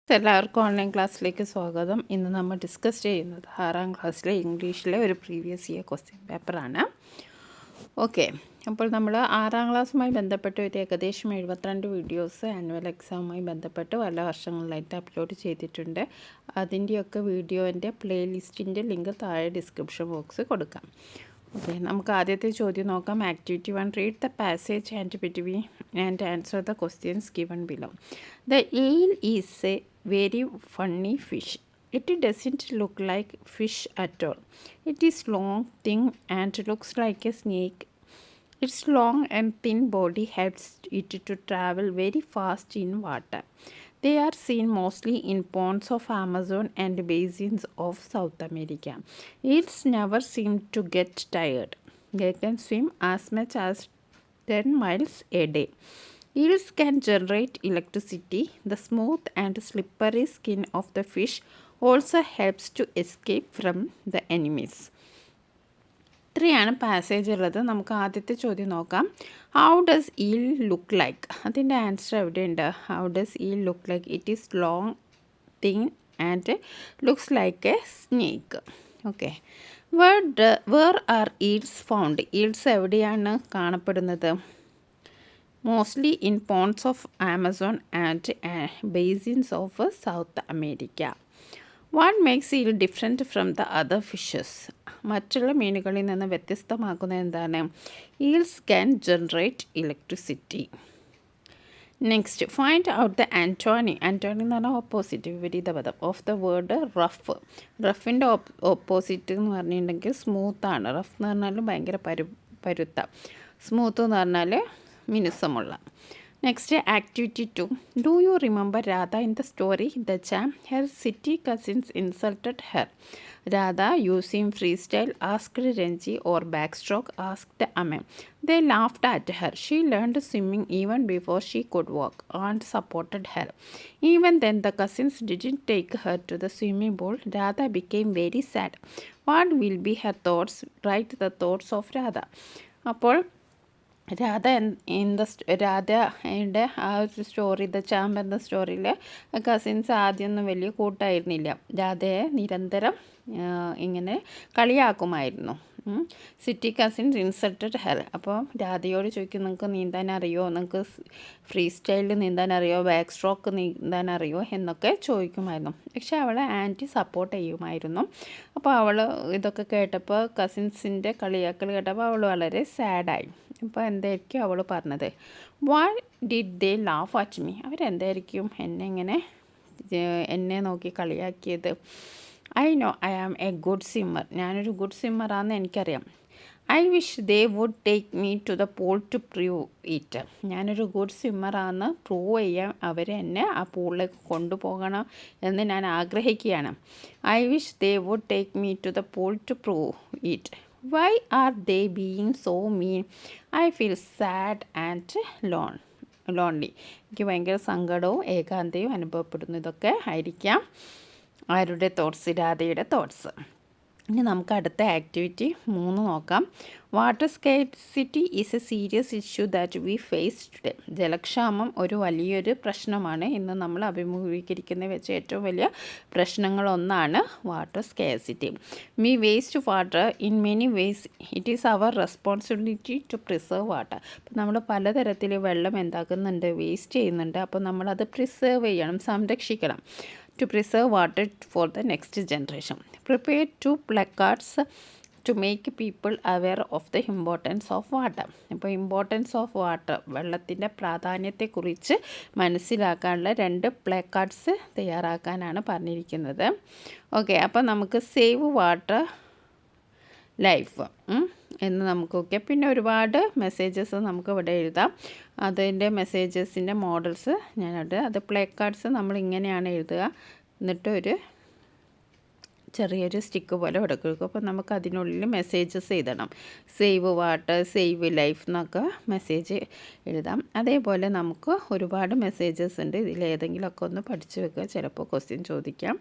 എല്ലാവർക്കും ഓൺലൈൻ ക്ലാസ്സിലേക്ക് സ്വാഗതം. ഇന്ന് നമ്മൾ ഡിസ്കസ് ചെയ്യുന്നത് 6ാം ക്ലാസ്സിലെ ഇംഗ്ലീഷിലെ ഒരു പ്രീവിയസ് ഇയർ ക്വസ്റ്റ്യൻ പേപ്പറാണ്. ഓക്കെ, അപ്പോൾ നമ്മൾ 6ാം ക്ലാസ്സുമായി ബന്ധപ്പെട്ട് ഒരു ഏകദേശം 72 വീഡിയോസ് ആനുവൽ എക്സാമുമായി ബന്ധപ്പെട്ട് പല വർഷങ്ങളിലായിട്ട് അപ്ലോഡ് ചെയ്തിട്ടുണ്ട്. അതിൻ്റെയൊക്കെ വീഡിയോൻ്റെ പ്ലേലിസ്റ്റിൻ്റെ ലിങ്ക് താഴെ ഡിസ്ക്രിപ്ഷൻ ബോക്സ് കൊടുക്കാം. ഓക്കെ, നമുക്ക് ആദ്യത്തെ ചോദ്യം നോക്കാം. Activity 1, read the passage and answer the questions given below. The eel is a very funny fish. It doesn't look like fish at all. It is long, thin and looks like a snake. Its long and thin body helps it to travel very fast in water. They are seen mostly in ponds of Amazon and basins of South America. Eels never seem to get tired. They can swim as much as 10 miles a day. Eels can generate electricity. The smooth and slippery skin of the fish also helps to escape from the enemies. ഇത്രയാണ് passage ഉള്ളത്. നമുക്ക് ആദ്യത്തെ ചോദ്യം നോക്കാം. How does eel look like? അതിൻ്റെ answer എവിടെയുണ്ട്? How does eel look like? It is long, thin and looks like a snake. Okay, where are eels found? Eels എവിടെയാണ് കാണപ്പെടുന്നത്? Mostly in ponds of Amazon and basins of South America. What makes eel different from the other fishes? മറ്റുള്ള മീനുകളിൽ നിന്ന് വ്യത്യസ്തമാക്കുന്നത് എന്താണ്? Eels can generate electricity. Next, find out the antonym. Antonym എന്ന് പറഞ്ഞാൽ opposite, വിപരീത പദം ഓഫ് ദ വേർഡ് റഫ്. റഫിൻ്റെ ഓപ്പോസിറ്റ് എന്ന് പറഞ്ഞിട്ടുണ്ടെങ്കിൽ സ്മൂത്താണ്. റഫ് എന്ന് പറഞ്ഞാൽ ഭയങ്കര പരുത്ത, സ്മൂത്ത് എന്ന് പറഞ്ഞാൽ മിനുസമുള്ള. Next, activity 2. Do you remember Radha in the story? The jam, her city cousins insulted her. Radha, using freestyle, asked Renji, or backstroke, asked Ame. They laughed at her. She learned swimming even before she could walk and supported her. Even then, the cousins didn't take her to the swimming pool. Radha became very sad. What will be her thoughts? Write the thoughts of Radha. അപ്പോൾ രാധയുടെ ആ ഒരു story, the ചാമ്പ് എന്ന സ്റ്റോറിയിൽ cousins ആദ്യമൊന്നും വലിയ കൂട്ടായിരുന്നില്ല. രാധയെ നിരന്തരം ഇങ്ങനെ കളിയാക്കുമായിരുന്നു. City cousins insulted her. അപ്പോൾ രാധയോട് ചോദിക്കും, നിങ്ങൾക്ക് നീന്താൻ അറിയോ, നിങ്ങൾക്ക് ഫ്രീ സ്റ്റൈലിൽ നീന്താൻ അറിയോ, ബാക്ക് സ്ട്രോക്ക് നീന്താൻ അറിയോ എന്നൊക്കെ ചോദിക്കുമായിരുന്നു. പക്ഷെ അവളെ ആൻറ്റി സപ്പോർട്ട് ചെയ്യുമായിരുന്നു. അപ്പോൾ അവൾ ഇതൊക്കെ കേട്ടപ്പോൾ, കസിൻസിൻ്റെ കളിയാക്കൽ കേട്ടപ്പോൾ അവൾ വളരെ സാഡായി. അപ്പോൾ എന്തായിരിക്കും അവൾ പറഞ്ഞത്? What did they laugh at me? അവരെന്തായിരിക്കും എന്നെ നോക്കി കളിയാക്കിയത്? I know I am a good swimmer. ഞാനൊരു ഗുഡ് സ്വിമ്മറാണെന്ന് എനിക്കറിയാം. I wish they would take me to the pool to prove it. ഞാനൊരു ഗുഡ് സ്വിമ്മറാണെന്ന് പ്രൂവ് ചെയ്യാൻ എന്നെ ആ പൂളിലേക്ക് കൊണ്ടുപോകണം എന്ന് ഞാൻ ആഗ്രഹിക്കുകയാണ്. I wish they would take me to the pool to prove it. Why are they being so mean? I feel sad and lonely. എനിക്ക് ഭയങ്കര സങ്കടവും ഏകാന്തയും അനുഭവപ്പെടുന്നു. ഇതൊക്കെ ആയിരിക്കാം ആരുടെ തോട്ട്സ്? രാധയുടെ തോട്ട്സ്. ഇനി നമുക്ക് അടുത്ത ആക്ടിവിറ്റി 3 നോക്കാം. Water scarcity is a serious issue that we face today. ജലക്ഷാമം ഒരു വലിയൊരു പ്രശ്നമാണ്. ഇന്ന് നമ്മൾ അഭിമുഖീകരിക്കുന്ന വെച്ച് ഏറ്റവും വലിയ പ്രശ്നങ്ങളൊന്നാണ് water scarcity. We waste water in many ways. It is our responsibility to preserve water. അപ്പോൾ നമ്മൾ പലതരത്തിൽ വെള്ളം എന്താക്കുന്നുണ്ട്, വേസ്റ്റ് ചെയ്യുന്നുണ്ട്. അപ്പോൾ നമ്മളത് പ്രിസർവ് ചെയ്യണം, സംരക്ഷിക്കണം. To preserve water for the next generation. Prepare 2 placards to make people aware of the importance of water. അപ്പോൾ ഇമ്പോർട്ടൻസ് ഓഫ് വാട്ടർ, വെള്ളത്തിൻ്റെ പ്രാധാന്യത്തെക്കുറിച്ച് മനസ്സിലാക്കാനുള്ള 2 പ്ലേക്കാർഡ്സ് തയ്യാറാക്കാനാണ് പറഞ്ഞിരിക്കുന്നത്. ഓക്കെ, അപ്പോൾ നമുക്ക് സേവ് വാട്ടർ ലൈഫ് എന്ന് നമുക്കൊക്കെ, പിന്നെ ഒരുപാട് മെസ്സേജസ് നമുക്ക് ഇവിടെ എഴുതാം. അതിൻ്റെ മെസ്സേജസിൻ്റെ മോഡൽസ് ഞാനത് പ്ലേ കാർഡ്സ് നമ്മളിങ്ങനെയാണ് എഴുതുക. എന്നിട്ട് ഒരു ചെറിയൊരു സ്റ്റിക്ക് പോലെ ഇവിടെ കൊടുക്കും. അപ്പോൾ നമുക്ക് അതിനുള്ളിൽ മെസ്സേജസ് എഴുതണം. സേവ് വാട്ടർ, സേവ് ലൈഫ് എന്നൊക്കെ മെസ്സേജ് എഴുതാം. അതേപോലെ നമുക്ക് ഒരുപാട് മെസ്സേജസ് ഉണ്ട്. ഇതിലേതെങ്കിലുമൊക്കെ ഒന്ന് പഠിച്ചു വെക്കുക, ചിലപ്പോൾ ക്വസ്റ്റ്യൻ ചോദിക്കാം.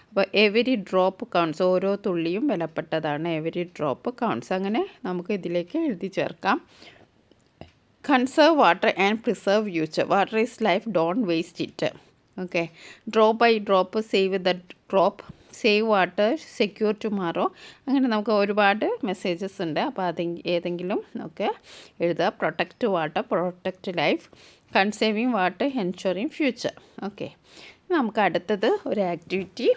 അപ്പോൾ എവരി ഡ്രോപ്പ് കൗണ്ട്സ്, ഓരോ തുള്ളിയും വിലപ്പെട്ടതാണ്. എവരി ഡ്രോപ്പ് കൗണ്ട്സ്, അങ്ങനെ നമുക്ക് ഇതിലേക്ക് എഴുതി ചേർക്കാം. Conserve water and preserve future. Water is life, don't waste it. Okay, drop by drop save the drop, save water, secure tomorrow, അങ്ങനെ നമുക്ക് ഒരുപാട് മെസ്സേജസ് ഉണ്ട്. അപ്പോൾ ഏതെങ്കിലും നമുക്ക് എഴുതുക. Protect water, protect life, conserving water, ensuring future. Okay, നമുക്ക് അടുത്തത് ഒരു ആക്ടിവിറ്റി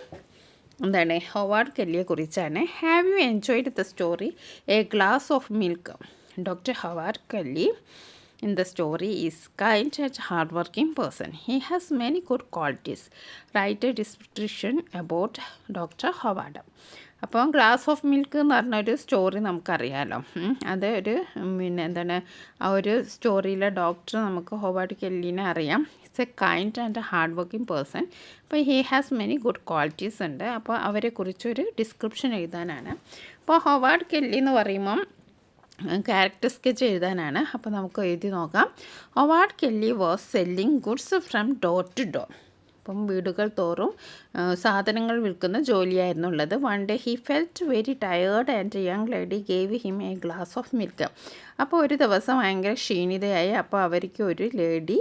എന്താണ്, ഹൊവാർഡ് കെല്ലിയെ കുറിച്ചാണ്. Have you enjoyed the story a glass of milk? Doctor Howard Kelly in the story is kind and hardworking person. He has many good qualities. Write a description about Dr. Howard. അപ്പോൾ glass of milk എന്ന് പറഞ്ഞൊരു story നമുക്കറിയാമല്ലോ. അത് ഒരു പിന്നെ എന്താണ്, ആ ഒരു സ്റ്റോറിയിലെ ഡോക്ടർ നമുക്ക് ഹൊവാർഡ് കെല്ലിനെ അറിയാം. It's a kind and hard working person. അപ്പോൾ he has many good qualities ഉണ്ട്. അപ്പോൾ അവരെക്കുറിച്ചൊരു ഡിസ്ക്രിപ്ഷൻ എഴുതാനാണ്. അപ്പോൾ ഹൊവാർഡ് കെല്ലി എന്ന് പറയുമ്പം ക്യാരക്ടർ സ്കെച്ച് എഴുതാനാണ്. അപ്പോൾ നമുക്ക് എഴുതി നോക്കാം. Howard Kelly was selling goods from door to door. അപ്പം വീടുകൾ തോറും സാധനങ്ങൾ വിൽക്കുന്ന ജോലിയായിരുന്നു ഉള്ളത്. One day he felt very tired and young lady gave him a glass of milk. അപ്പോൾ ഒരു ദിവസം ഭയങ്കര ക്ഷീണിതയായി. അപ്പോൾ അവർക്ക് ഒരു ലേഡി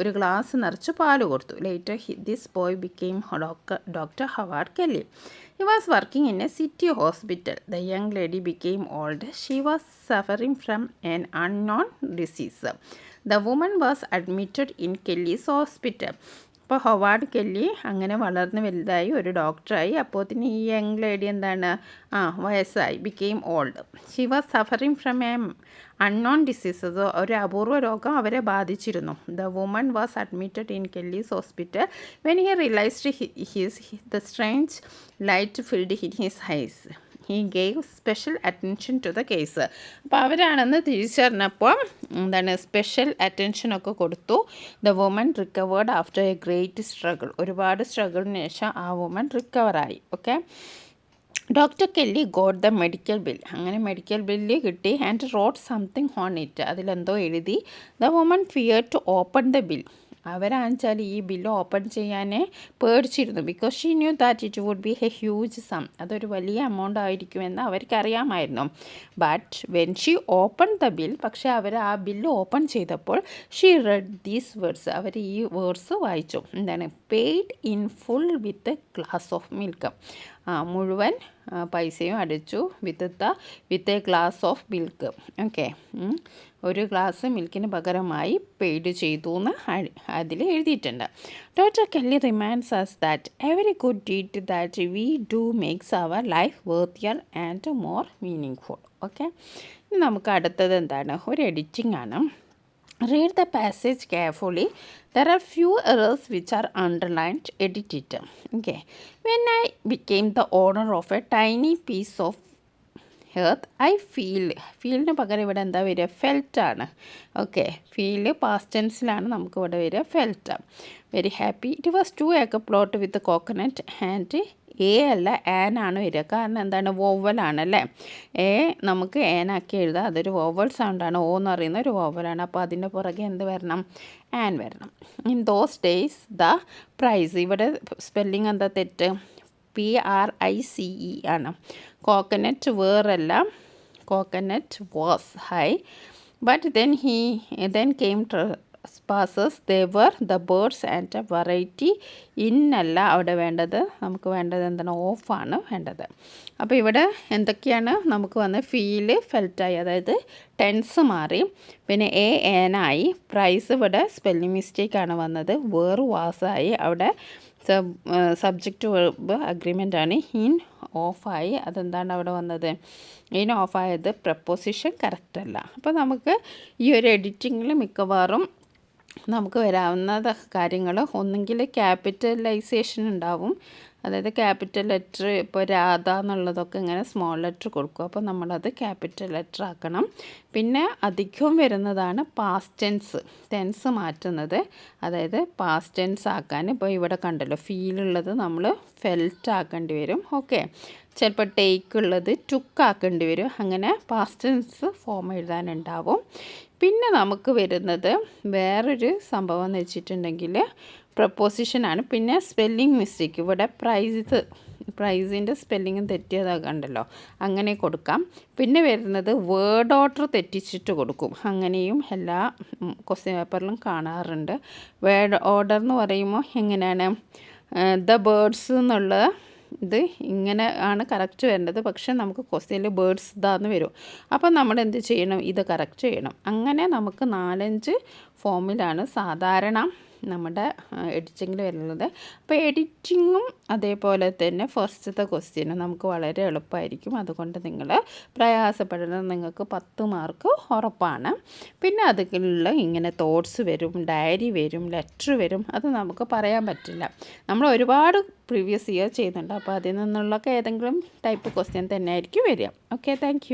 ഒരു ഗ്ലാസ് നിറച്ച് പാല് കൊടുത്തു. Later this boy became doctor Howard Kelly. He was working in a city hospital. The young lady became old. She was suffering from an unknown disease. The woman was admitted in Kelly's hospital. അപ്പോൾ Howard Kelly അങ്ങനെ വളർന്ന് വലുതായി, ഒരു ഡോക്ടറായി. അപ്പോഴത്തേന് ഈ young lady എന്താണ്, വയസ്സായി, became old. She was suffering from a unknown diseases, ഒരു അപൂർവ രോഗം അവരെ ബാധിച്ചിരുന്നു. The woman was admitted in Kelly's hospital. When he realised the strange light filled in his eyes. He gave special attention to the case. അപ്പോൾ അവരാണെന്ന് തിരിച്ചറിഞ്ഞപ്പോൾ എന്താണ്, special അറ്റൻഷനൊക്കെ കൊടുത്തു. The woman recovered after a great struggle. ഒരുപാട് സ്ട്രഗിളിന് ശേഷം ആ വുമൻ റിക്കവറായി. Okay, doctor Kelly got the medical bill. അങ്ങനെ മെഡിക്കൽ ബില്ല് കിട്ടി. And wrote something on it. അതിലെന്തോ എഴുതി. The woman fear to open the bill. അവരാണെച്ചാൽ ഈ ബില്ല് ഓപ്പൺ ചെയ്യാനേ പേടിച്ചിരുന്നു. Because she knew that it would be a huge sum. അതൊരു വലിയ എമൗണ്ട് ആയിരിക്കുമെന്ന് അവർക്കറിയാമായിരുന്നു. But when she open the bill, പക്ഷേ അവർ ആ ബില്ല് ഓപ്പൺ ചെയ്തപ്പോൾ ഷീ റെഡ് ദീസ് വേർഡ്സ്. അവർ ഈ വേർഡ്സ് വായിച്ചു. എന്താണ്, paid in full with glass of milk. മുഴുവൻ പൈസയും അടച്ചു with a glass of milk. Okay, ഒരു ഗ്ലാസ് മിൽക്കിന് പകരമായി പെയ്ഡ് ചെയ്തു എന്ന് അതിൽ എഴുതിയിട്ടുണ്ട്. Doctor Kelly reminds us that every good deed that we do makes our life worthier and more meaningful. Okay, ഇനി നമുക്ക് അടുത്തത് എന്താണ്, ഒരു എഡിറ്റിംഗ് ആണ്. Read the passage carefully. There are few errors which are underlined. Edit it. Okay. When I became the owner of a tiny piece of earth, I ഫീലിന് പകരം ഇവിടെ എന്താ വരിക, ഫെൽറ്റാണ്. ഓക്കെ, ഫീല് പാസ്റ്റ് ടെൻസിലാണ് നമുക്ക് ഇവിടെ വരിക, ഫെൽറ്റാണ്. Very happy. It was 2 acre plot with coconut and a അല്ല ആനാണ് വരിക. കാരണം എന്താണ്, വോവലാണല്ലേ. എ നമുക്ക് ഏനാക്കി എഴുതാം. അതൊരു വോവൽ സൗണ്ടാണ്. ഓ എന്ന് പറയുന്ന ഒരു വോവലാണ്. അപ്പോൾ അതിൻ്റെ പുറകെ എന്ത് വരണം, ആൻ വരണം. In those days the price, ഇവിടെ സ്പെല്ലിംഗ് എന്താ തെറ്റ്, PRICE ആണ്. കോക്കനട്ട് വേറല്ല, coconut was high. But then came trespassers. They were the birds and a variety. ഇന്നല്ല അവിടെ വേണ്ടത്, നമുക്ക് വേണ്ടത് എന്താണ്, ഓഫാണ് വേണ്ടത്. അപ്പോൾ ഇവിടെ എന്തൊക്കെയാണ് നമുക്ക് വന്നത്, ഫീല് ഫെൽറ്റായി, അതായത് ടെൻസ് മാറി. പിന്നെ ഏനായി. പ്രൈസ് ഇവിടെ സ്പെല്ലിംഗ് മിസ്റ്റേക്കാണ് വന്നത്. വേർ വാസായി. അവിടെ സബ്ജക്റ്റ് വെർബ് അഗ്രിമെൻ്റ് ആണ്. ഇൻ ഓഫായി. അതെന്താണ് അവിടെ വന്നത്, ഇൻ ഓഫായത് പ്രപ്പോസിഷൻ കറക്റ്റല്ല. അപ്പോൾ നമുക്ക് ഈ ഒരു എഡിറ്റിങ്ങിൽ മിക്കവാറും നമുക്ക് വരാവുന്ന കാര്യങ്ങൾ ഒന്നെങ്കിൽ ക്യാപിറ്റലൈസേഷൻ ഉണ്ടാവും. അതായത് ക്യാപിറ്റൽ ലെറ്റർ, ഇപ്പോൾ രാധ എന്നുള്ളതൊക്കെ ഇങ്ങനെ സ്മോൾ ലെറ്റർ കൊടുക്കും. അപ്പോൾ നമ്മളത് ക്യാപിറ്റൽ ലെറ്റർ ആക്കണം. പിന്നെ അധികവും വരുന്നതാണ് പാസ്റ്റ് ടെൻസ് മാറ്റുന്നത്. അതായത് പാസ്റ്റ് ടെൻസ് ആക്കാൻ ഇപ്പോൾ ഇവിടെ കണ്ടല്ലോ, ഫീലുള്ളത് നമ്മൾ ഫെൽറ്റ് ആക്കേണ്ടി വരും. ഓക്കെ, ചിലപ്പോൾ ടേക്ക് ഉള്ളത് ടുക്ക് ആക്കേണ്ടി വരും. അങ്ങനെ പാസ്റ്റ് ടെൻസ് ഫോം എഴുതാനുണ്ടാവും. പിന്നെ നമുക്ക് വരുന്നത് വേറൊരു സംഭവം എന്ന് വെച്ചിട്ടുണ്ടെങ്കിൽ പ്രപ്പോസിഷനാണ്. പിന്നെ സ്പെല്ലിംഗ് മിസ്റ്റേക്ക്. ഇവിടെ പ്രൈസ് പ്രൈസിൻ്റെ സ്പെല്ലിങ്ങും തെറ്റിയതൊക്കെ ഉണ്ടല്ലോ, അങ്ങനെ കൊടുക്കാം. പിന്നെ വരുന്നത് വേർഡ് ഓർഡർ തെറ്റിച്ചിട്ട് കൊടുക്കും. അങ്ങനെയും എല്ലാ ക്വസ്റ്റ്യൻ പേപ്പറിലും കാണാറുണ്ട്. വേർഡ് ഓർഡർ എന്ന് പറയുമ്പോൾ എങ്ങനെയാണ്, ദ ബേർഡ്സ് എന്നുള്ള ഇത് ഇങ്ങനെ ആണ് കറക്റ്റ് വരേണ്ടത്. പക്ഷേ നമുക്ക് ക്വസ്റ്റ്യനിൽ ബേർഡ്സ് ഇതാന്ന് വരും. അപ്പോൾ നമ്മൾ എന്ത് ചെയ്യണം, ഇത് കറക്റ്റ് ചെയ്യണം. അങ്ങനെ നമുക്ക് 4-5 ഫോമിലാണ് സാധാരണ നമ്മുടെ എഡിറ്റിങ്ങിൽ വരുന്നത്. അപ്പോൾ എഡിറ്റിങ്ങും അതേപോലെ തന്നെ ഫസ്റ്റത്തെ ക്വസ്റ്റ്യനും നമുക്ക് വളരെ എളുപ്പമായിരിക്കും. അതുകൊണ്ട് നിങ്ങൾ പ്രയാസപ്പെടുന്നത്, നിങ്ങൾക്ക് 10 മാർക്ക് ഉറപ്പാണ്. പിന്നെ അതിലുള്ള ഇങ്ങനെ തോട്ട്സ് വരും, ഡയറി വരും, ലെറ്റർ വരും. അത് നമുക്ക് പറയാൻ പറ്റില്ല. നമ്മൾ ഒരുപാട് പ്രീവിയസ് ഇയർ ചെയ്യുന്നുണ്ട്. അപ്പോൾ അതിൽ നിന്നുള്ളൊക്കെ ഏതെങ്കിലും ടൈപ്പ് ക്വസ്റ്റ്യൻ തന്നെ ആയിരിക്കും വരിക. Okay, thank